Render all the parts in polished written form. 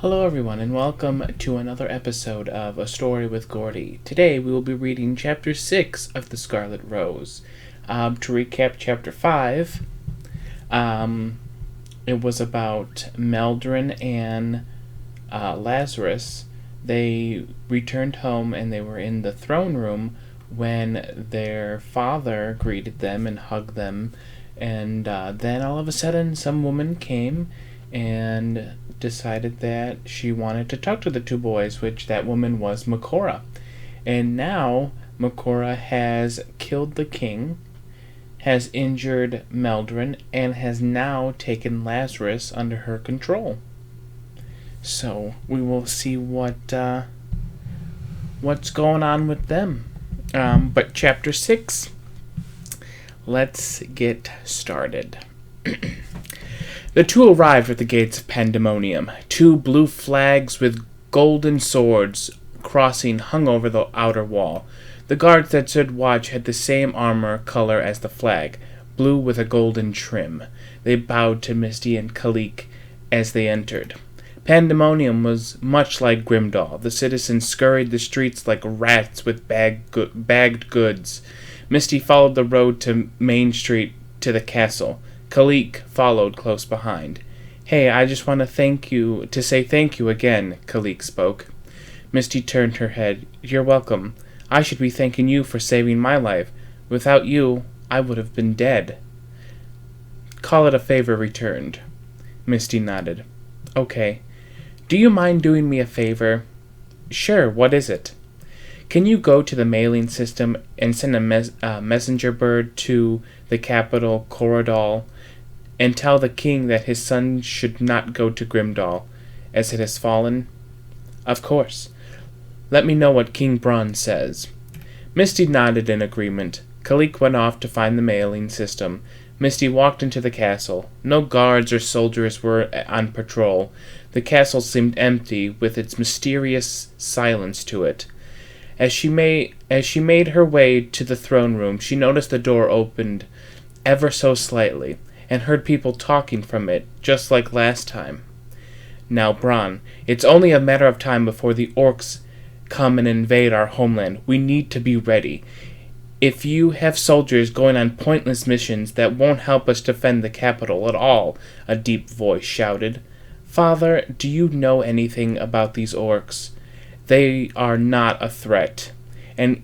Hello, everyone, and welcome to another episode of A Story with Gorte. Today, we will be reading Chapter 6 of The Scarlet Rose. To recap Chapter 5, it was about Meldrin and Lazarus. They returned home and they were in the throne room when their father greeted them and hugged them. And then all of a sudden, some woman came and decided that she wanted to talk to the two boys, which that woman was Makora. And now Makora has killed the king, has injured Meldrin, and has now taken Lazarus under her control. So we will see what's going on with them. But Chapter 6, let's get started. The two arrived at the gates of Pandemonium. Two blue flags with golden swords crossing hung over the outer wall. The guards that stood watch had the same armor color as the flag, blue with a golden trim. They bowed to Misty and Kalik as they entered. Pandemonium was much like Grimdall. The citizens scurried the streets like rats with bagged goods. Misty followed the road to Main Street to the castle. Kalik followed close behind. "Hey, I just want to say thank you again," Kalik spoke. Misty turned her head. "You're welcome. I should be thanking you for saving my life. Without you, I would have been dead." "Call it a favor returned." Misty nodded. "Okay. Do you mind doing me a favor?" "Sure, what is it?" "Can you go to the mailing system and send a messenger bird to the capital, Corridal, and tell the king that his son should not go to Grimdall, as it has fallen?" "Of course. Let me know what King Bronn says." Misty nodded in agreement. Kalik went off to find the mailing system. Misty walked into the castle. No guards or soldiers were on patrol. The castle seemed empty, with its mysterious silence to it. As she made her way to the throne room, she noticed the door opened ever so slightly, and heard people talking from it, just like last time. "Now, Bronn, it's only a matter of time before the orcs come and invade our homeland. We need to be ready. If you have soldiers going on pointless missions, that won't help us defend the capital at all," a deep voice shouted. "Father, do you know anything about these orcs? They are not a threat. And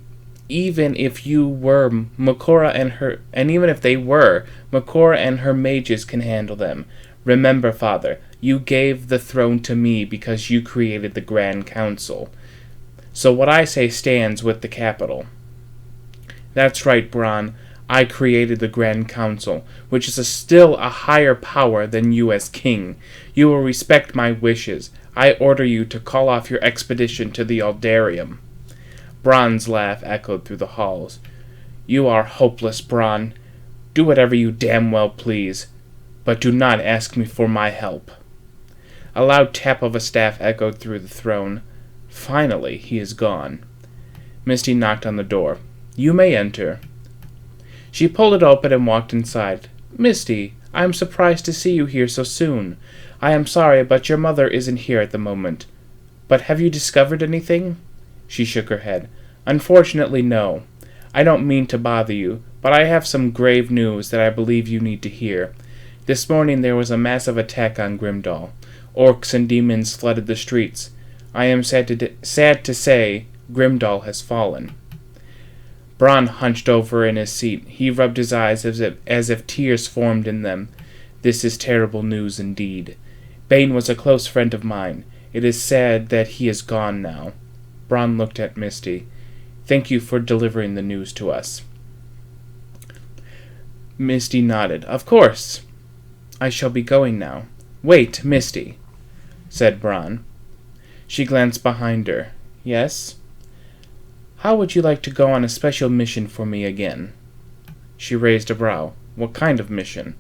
even if they were, Makora and her mages can handle them. Remember, Father, you gave the throne to me because you created the Grand Council. So what I say stands with the capital." "That's right, Bronn. I created the Grand Council, which is still a higher power than you as king. You will respect my wishes. I order you to call off your expedition to the Aldarium." Bronn's laugh echoed through the halls. "You are hopeless, Bronn. Do whatever you damn well please, but do not ask me for my help." A loud tap of a staff echoed through the throne. Finally, he is gone. Misty knocked on the door. "You may enter." She pulled it open and walked inside. "Misty, I am surprised to see you here so soon. I am sorry, but your mother isn't here at the moment. But have you discovered anything?" She shook her head. "Unfortunately, no. I don't mean to bother you, but I have some grave news that I believe you need to hear. This morning there was a massive attack on Grimdall. Orcs and demons flooded the streets. I am sad to say Grimdall has fallen." Bronn hunched over in his seat. He rubbed his eyes as if tears formed in them. "This is terrible news indeed. Bane was a close friend of mine. It is sad that he is gone now." Bronn looked at Misty. "Thank you for delivering the news to us." Misty nodded. "Of course. I shall be going now." "Wait, Misty," said Bronn. She glanced behind her. "Yes?" "How would you like to go on a special mission for me again?" She raised a brow. "What kind of mission?"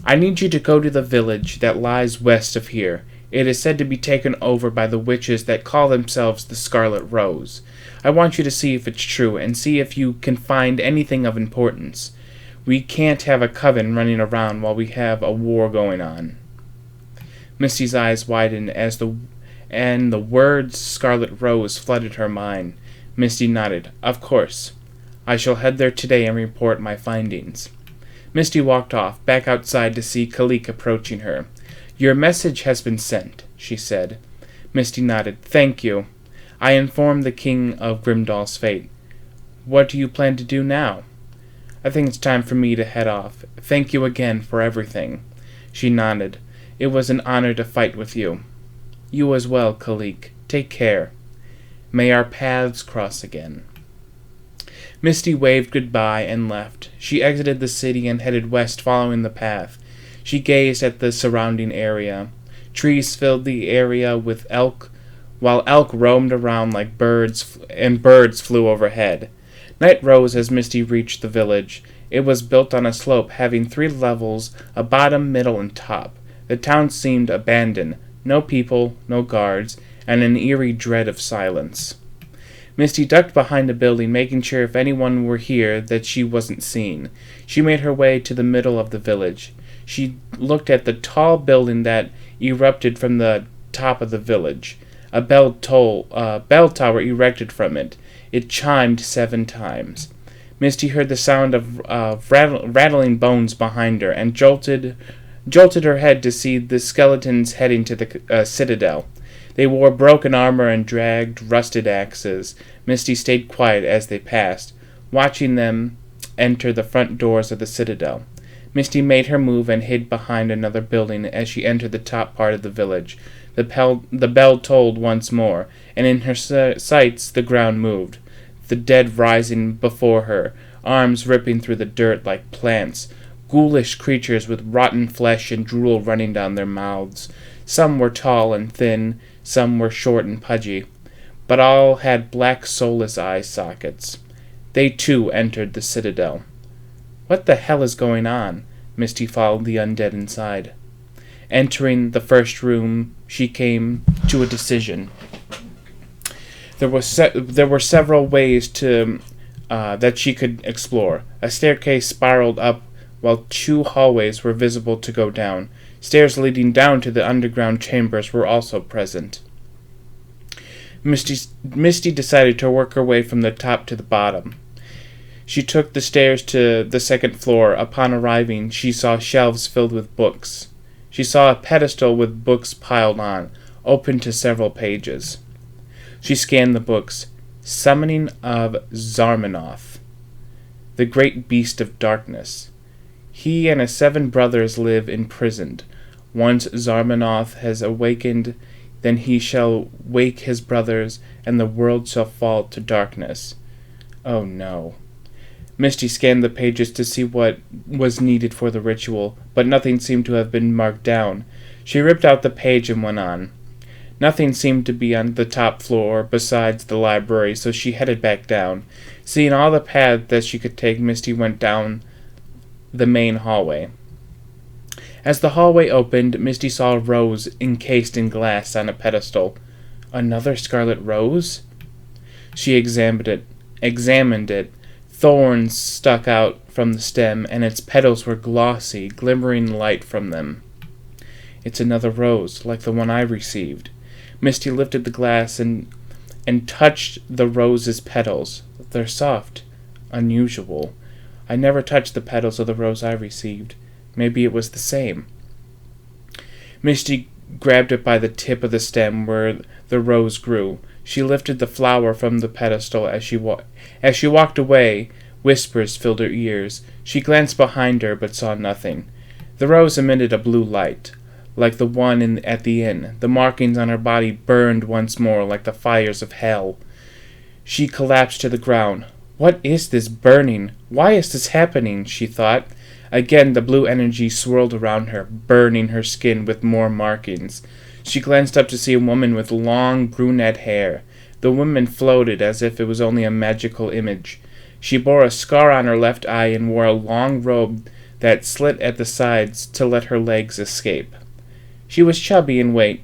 "I need you to go to the village that lies west of here. It is said to be taken over by the witches that call themselves the Scarlet Rose. I want you to see if it's true, and see if you can find anything of importance. We can't have a coven running around while we have a war going on." Misty's eyes widened as the words Scarlet Rose flooded her mind. Misty nodded. Of course. I shall head there today and report my findings. Misty walked off, back outside to see Kalik approaching her. Your message has been sent, she said. Misty nodded. Thank you. I informed the king of Grimdal's fate. What do you plan to do now? I think it's time for me to head off. Thank you again for everything. She nodded. It was an honor to fight with you. You as well, Kalik. Take care. May our paths cross again. Misty waved goodbye and left. She exited the city and headed west following the path. She gazed at the surrounding area. Trees filled the area with elk, while elk roamed around like birds, and birds flew overhead. Night rose as Misty reached the village. It was built on a slope having 3 levels, a bottom, middle, and top. The town seemed abandoned. No people, no guards, and an eerie dread of silence. Misty ducked behind a building, making sure if anyone were here that she wasn't seen. She made her way to the middle of the village. She looked at the tall building that erupted from the top of the village. A bell tower erected from it. It chimed 7 times. Misty heard the sound of rattling bones behind her and jolted her head to see the skeletons heading to the citadel. They wore broken armor and dragged rusted axes. Misty stayed quiet as they passed, watching them enter the front doors of the citadel. Misty made her move and hid behind another building as she entered the top part of the village. The bell tolled once more, and in her sights the ground moved, the dead rising before her, arms ripping through the dirt like plants, ghoulish creatures with rotten flesh and drool running down their mouths. Some were tall and thin, some were short and pudgy, but all had black soulless eye sockets. They too entered the citadel. What the hell is going on? Misty followed the undead inside. Entering the first room, she came to a decision. There were several ways that she could explore. A staircase spiraled up, while 2 hallways were visible to go down. Stairs leading down to the underground chambers were also present. Misty decided to work her way from the top to the bottom. She took the stairs to the second floor. Upon arriving, she saw shelves filled with books. She saw a pedestal with books piled on, open to several pages. She scanned the books. Summoning of Zarmanoth, the great beast of darkness. He and his 7 brothers live imprisoned. Once Zarmanoth has awakened, then he shall wake his brothers, and the world shall fall to darkness. Oh no. Misty scanned the pages to see what was needed for the ritual, but nothing seemed to have been marked down. She ripped out the page and went on. Nothing seemed to be on the top floor besides the library, so she headed back down. Seeing all the paths that she could take, Misty went down the main hallway. As the hallway opened, Misty saw a rose encased in glass on a pedestal. Another scarlet rose? She examined it. Thorns stuck out from the stem, and its petals were glossy, glimmering light from them. It's another rose, like the one I received. Misty lifted the glass and touched the rose's petals. They're soft. Unusual. I never touched the petals of the rose I received. Maybe it was the same. Misty grabbed it by the tip of the stem where the rose grew. She lifted the flower from the pedestal as she walked away. Whispers filled her ears. She glanced behind her but saw nothing. The rose emitted a blue light, like the one at the inn. The markings on her body burned once more like the fires of hell. She collapsed to the ground. What is this burning? Why is this happening? She thought. Again the blue energy swirled around her, burning her skin with more markings. She glanced up to see a woman with long brunette hair. The woman floated as if it was only a magical image. She bore a scar on her left eye and wore a long robe that slit at the sides to let her legs escape. She was chubby in weight,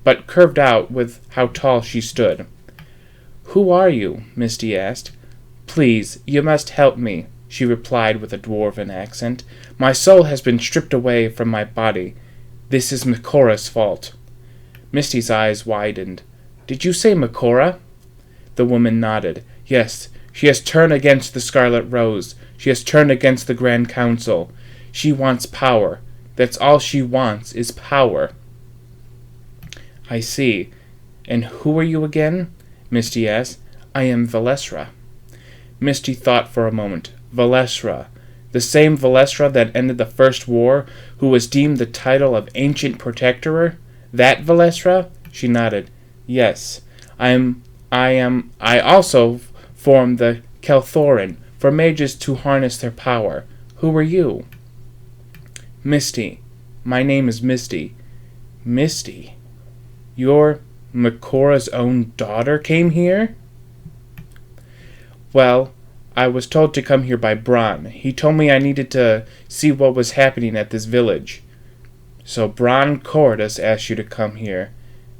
but curved out with how tall she stood. "Who are you?" Misty asked. "Please, you must help me," she replied with a dwarven accent. "My soul has been stripped away from my body. This is Macora's fault. Misty's eyes widened. Did you say Macora? The woman nodded. Yes, she has turned against the Scarlet Rose. She has turned against the Grand Council. She wants power. That's all she wants, is power. I see. And who are you again? Misty asked. I am Valesra. Misty thought for a moment. Valesra. The same Valesra that ended the First War, who was deemed the title of Ancient Protectorer? That Valesra? She nodded. Yes. I also formed the Kelthorin, for mages to harness their power. Who are you? Misty. My name is Misty. Misty? Your Macora's own daughter came here? Well, I was told to come here by Bron. He told me I needed to see what was happening at this village. So Bron Cordus asked you to come here.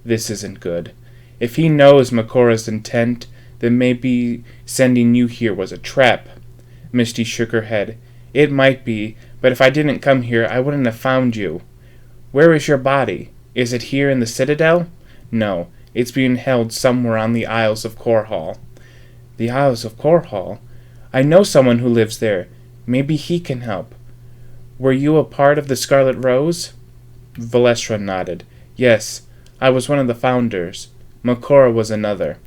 This isn't good. If he knows Macora's intent, then maybe sending you here was a trap. Misty shook her head. It might be, but if I didn't come here, I wouldn't have found you. Where is your body? Is it here in the Citadel? No, it's being held somewhere on the Isles of Korhal. The Isles of Korhal? I know someone who lives there. Maybe he can help. Were you a part of the Scarlet Rose? Valesra nodded. Yes, I was one of the founders. Macora was another.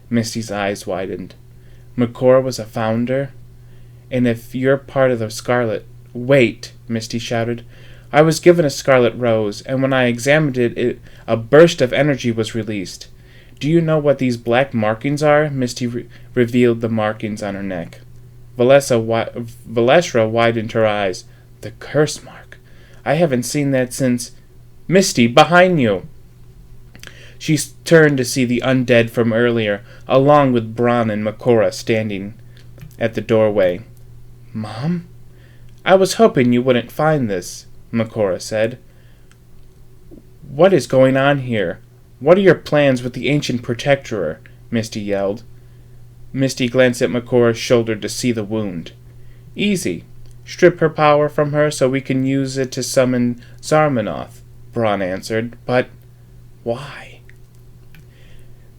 Misty's eyes widened. Macora was a founder? And if you're part of the Scarlet... Wait, Misty shouted. I was given a Scarlet Rose, and when I examined it, a burst of energy was released. Do you know what these black markings are? Misty revealed the markings on her neck. Valesra widened her eyes. The curse mark. I haven't seen that since... Misty, behind you! She turned to see the undead from earlier, along with Bron and Macora standing at the doorway. Mom? I was hoping you wouldn't find this, Macora said. What is going on here? What are your plans with the Ancient Protectorer? Misty yelled. Misty glanced at Macora's shoulder to see the wound. Easy. Strip her power from her so we can use it to summon Zarmanoth, Bron answered. But why?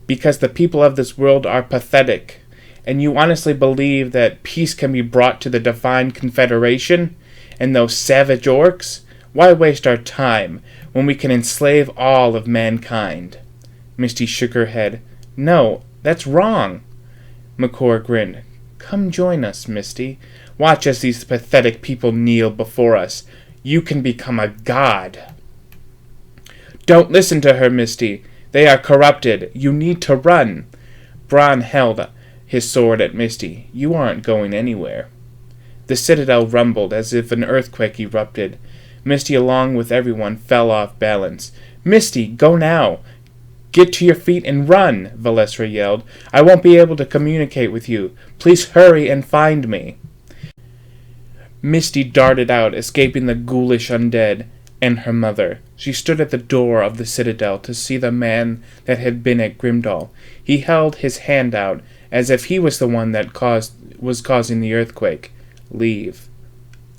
Because the people of this world are pathetic. And you honestly believe that peace can be brought to the Divine Confederation and those savage orcs? Why waste our time when we can enslave all of mankind? Misty shook her head. No, that's wrong. Macora grinned. Come join us, Misty. Watch as these pathetic people kneel before us. You can become a god. Don't listen to her, Misty. They are corrupted. You need to run. Bron held his sword at Misty. You aren't going anywhere. The citadel rumbled as if an earthquake erupted. Misty, along with everyone, fell off balance. Misty, go now! Get to your feet and run, Valesra yelled. I won't be able to communicate with you. Please hurry and find me. Misty darted out, escaping the ghoulish undead and her mother. She stood at the door of the citadel to see the man that had been at Grimdall. He held his hand out, as if he was the one that was causing the earthquake. Leave.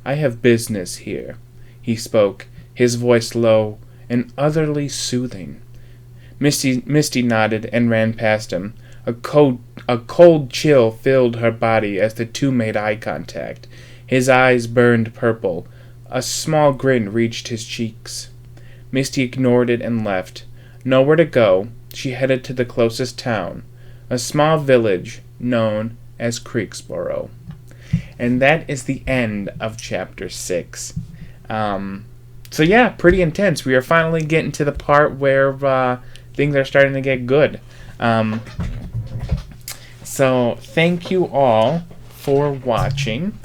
I have business here, he spoke, his voice low and utterly soothing. Misty nodded and ran past him. A cold chill filled her body as the two made eye contact. His eyes burned purple. A small grin reached his cheeks. Misty ignored it and left. Nowhere to go, she headed to the closest town, a small village known as Creeksboro. And that is the end of Chapter 6. So yeah, pretty intense. We are finally getting to the part where things are starting to get good. So thank you all for watching.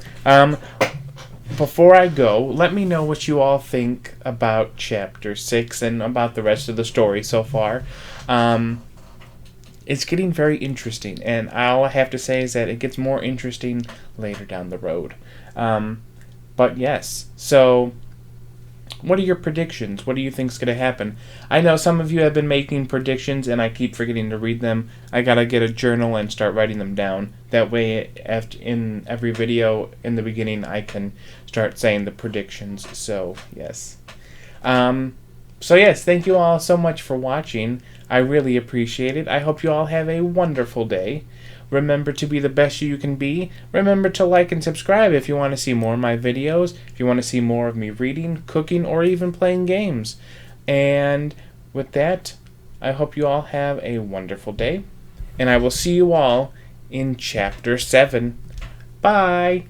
Before I go, let me know what you all think about Chapter 6 and about the rest of the story so far. It's getting very interesting, and all I have to say is that it gets more interesting later down the road. But yes, so what are your predictions? What do you think is going to happen? I know some of you have been making predictions, and I keep forgetting to read them. I gotta get a journal and start writing them down. That way, in every video in the beginning, I can start saying the predictions. So, yes. So yes, thank you all so much for watching. I really appreciate it. I hope you all have a wonderful day. Remember to be the best you can be. Remember to like and subscribe if you want to see more of my videos, if you want to see more of me reading, cooking, or even playing games. And with that, I hope you all have a wonderful day. And I will see you all in Chapter 7. Bye!